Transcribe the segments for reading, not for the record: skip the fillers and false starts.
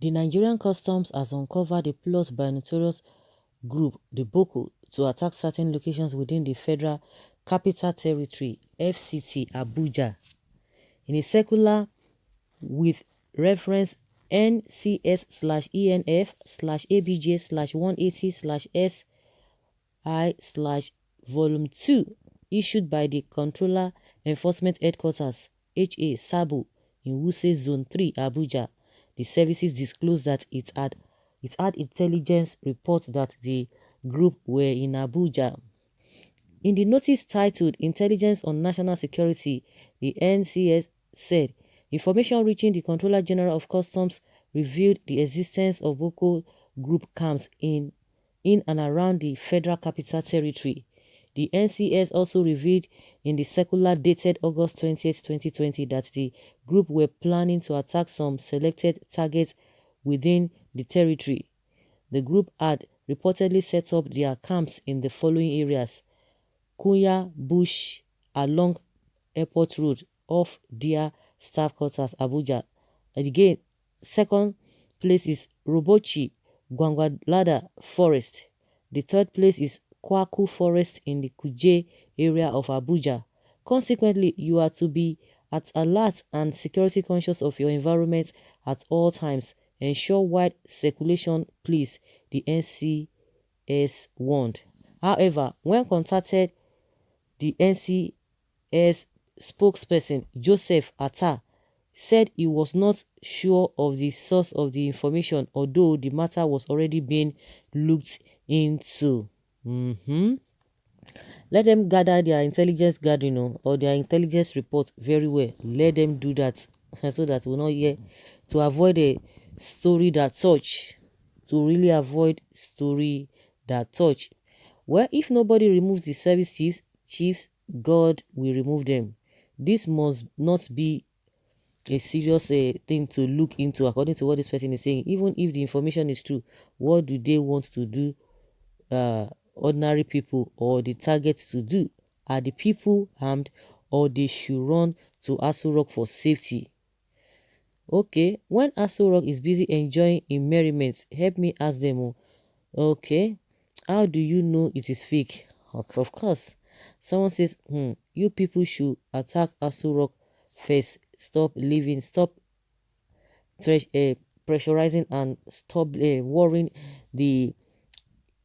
The Nigerian Customs has uncovered a plot by notorious group, the Boko, to attack certain locations within the Federal Capital Territory (FCT) Abuja. In a circular with reference NCS/ENF/ABJ/180/SI/Volume 2, issued by the Controller Enforcement Headquarters HA Sabo in Wuse Zone 3, Abuja, the services disclosed that it had intelligence report that the group were in Abuja. In the notice titled Intelligence on National Security, the NCS said information reaching the Controller General of Customs revealed the existence of Boko Group camps in and around the Federal Capital Territory. The NCS also revealed in the circular dated August 20th, 2020 that the group were planning to attack some selected targets within the territory. The group had reportedly set up their camps in the following areas: Kunya Bush along Airport Road off Dia Staff Quarters, Abuja. And again, second place is Robochi Gwangwalada Forest. The third place is Kwaku Forest in the Kuje area of Abuja. Consequently, you are to be at alert and security conscious of your environment at all times. Ensure wide circulation, please, the NCS warned. However, when contacted, the NCS spokesperson, Joseph Atta, said he was not sure of the source of the information, although the matter was already being looked into. Let them gather their intelligence gathering or their intelligence report very well. Let them do that so that we'll not hear, to avoid a story that touch, to really avoid story that touch. Well, if nobody removes the service chiefs, God will remove them. This must not be a serious thing to look into, according to what this person is saying. Even if the information is true, what do they want to do, ordinary people or the target to do? Are the people harmed, or they should run to Aso Rock for safety? Okay, when Aso Rock is busy enjoying in merriment, help me ask them. Okay, how do you know it is fake? Of course, someone says, you people should attack Aso Rock first. Stop living, stop pressurizing, and stop worrying the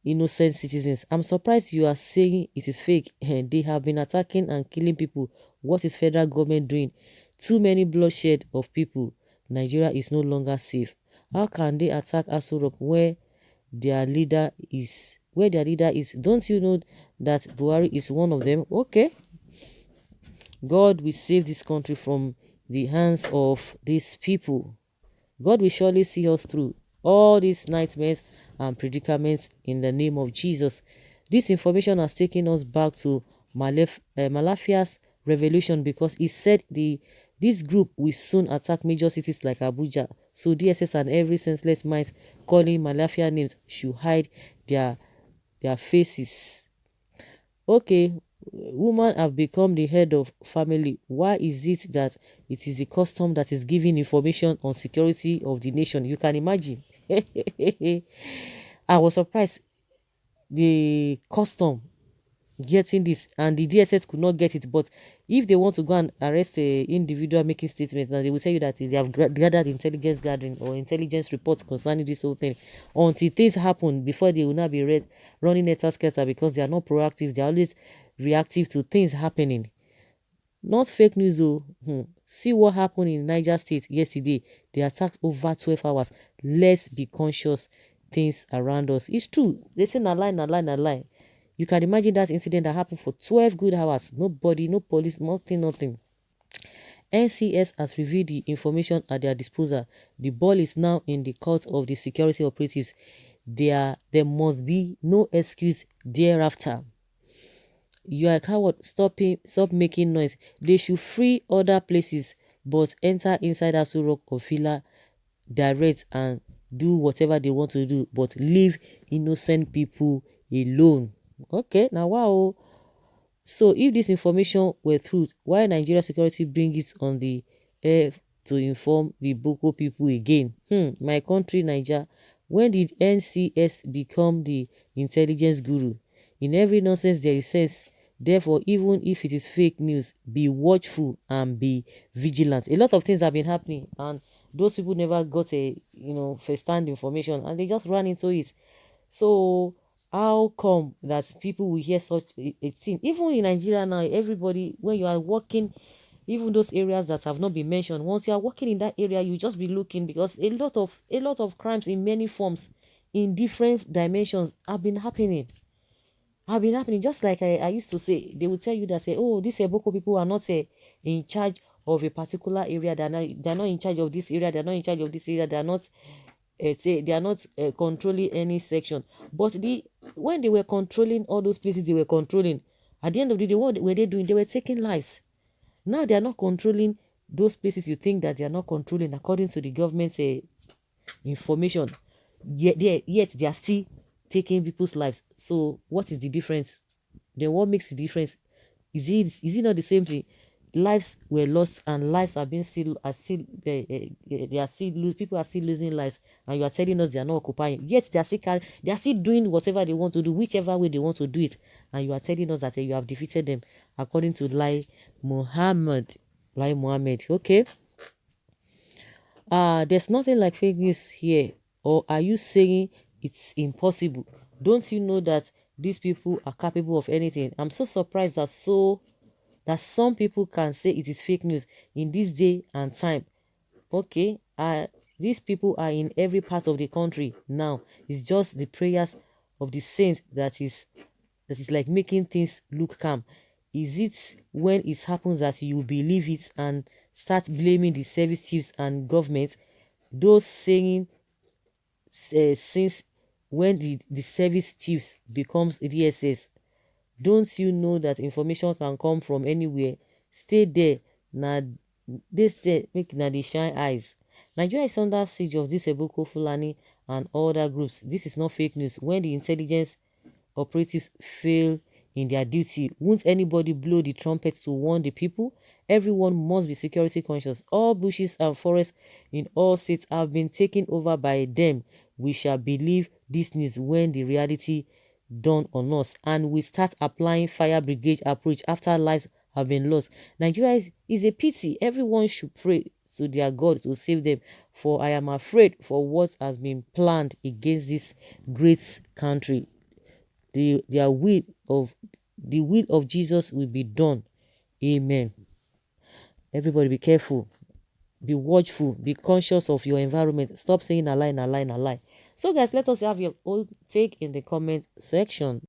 innocent citizens. I'm surprised you are saying it is fake. They have been attacking and killing people. What is federal government doing? Too many bloodshed of people. Nigeria is no longer safe. How can they attack Aso Rock where their leader is? Don't you know that Buhari is one of them? Okay. God will save this country from the hands of these people. God will surely see us through all these nightmares and predicaments in the name of Jesus. This information has taken us back to Malafia's revolution, because he said this group will soon attack major cities like Abuja. So DSS and every senseless minds calling Malafia names should hide their faces. Okay, women have become the head of family. Why is it that it is the custom that is giving information on security of the nation? You can imagine. I was surprised the custom getting this and the DSS could not get it. But if they want to go and arrest a individual making statements, now they will tell you that they have gathered intelligence gathering or intelligence reports concerning this whole thing. Until things happen, before they will not be running a scatter, because they are not proactive. They are always reactive to things happening. Not fake news though. See what happened in Niger State yesterday. They attacked over 12 hours. Let's be conscious things around us. It's true. They say na lie, na lie, na lie. You can imagine that incident that happened for 12 good hours. Nobody, no police, nothing. NCS has revealed the information at their disposal. The ball is now in the court of the security operatives. There must be no excuse thereafter. You are a coward. Stop making noise. They should free other places, but enter inside Aso Rock or Villa direct and do whatever they want to do, but leave innocent people alone. Okay, now wow. So if this information were truth, why Nigeria security bring it on the air to inform the Boko people again. My country, Niger, when did NCS become the intelligence guru? In every nonsense there is sense. Therefore, even if it is fake news, be watchful and be vigilant. A lot of things have been happening, and those people never got a first-hand information, and they just ran into it. So how come that people will hear such a thing? Even in Nigeria now, everybody, when you are working, even those areas that have not been mentioned, once you are working in that area, you just be looking, because a lot of crimes in many forms, in different dimensions, have been happening. Just like I used to say, they will tell you that, say, oh, these Boko people are not in charge of a particular area. They're not in charge of this area. They're not in charge of this area. They're not say they are not controlling any section. But when they were controlling all those places, they were controlling. At the end of the day, what were they doing? They were taking lives. Now they are not controlling those places. You think that they are not controlling according to the government's information, yet they are still taking people's lives. So what is the difference? Then what makes the difference? Is it not the same thing? Lives were lost, and lives they are still people are still losing lives, and you are telling us they are not occupying, yet they are still doing whatever they want to do, whichever way they want to do it, and you are telling us that you have defeated them according to Lai Mohammed. Okay. There's nothing like fake news here. Or are you saying it's impossible? Don't you know that these people are capable of anything? I'm so surprised that some people can say it is fake news in this day and time. Okay, these people are in every part of the country now. It's just the prayers of the saints that is like making things look calm. Is it when it happens that you believe it and start blaming the service chiefs and government? Those saying, since when the service chiefs becomes DSS, don't you know that information can come from anywhere? Stay there. Now, they say, make na dey shine eyes. Nigeria is under siege of this Boko Fulani and other groups. This is not fake news. When the intelligence operatives fail in their duty, won't anybody blow the trumpet to warn the people? Everyone must be security conscious. All bushes and forests in all states have been taken over by them. We shall believe this news when the reality dawn on us, and we start applying fire brigade approach after lives have been lost. Nigeria is a pity. Everyone should pray to their God to save them, for I am afraid for what has been planned against this great country. The will of Jesus will be done. Amen. Everybody be careful, be watchful, be conscious of your environment. Stop saying a lie, a lie, a lie. So guys, let us have your own take in the comment section.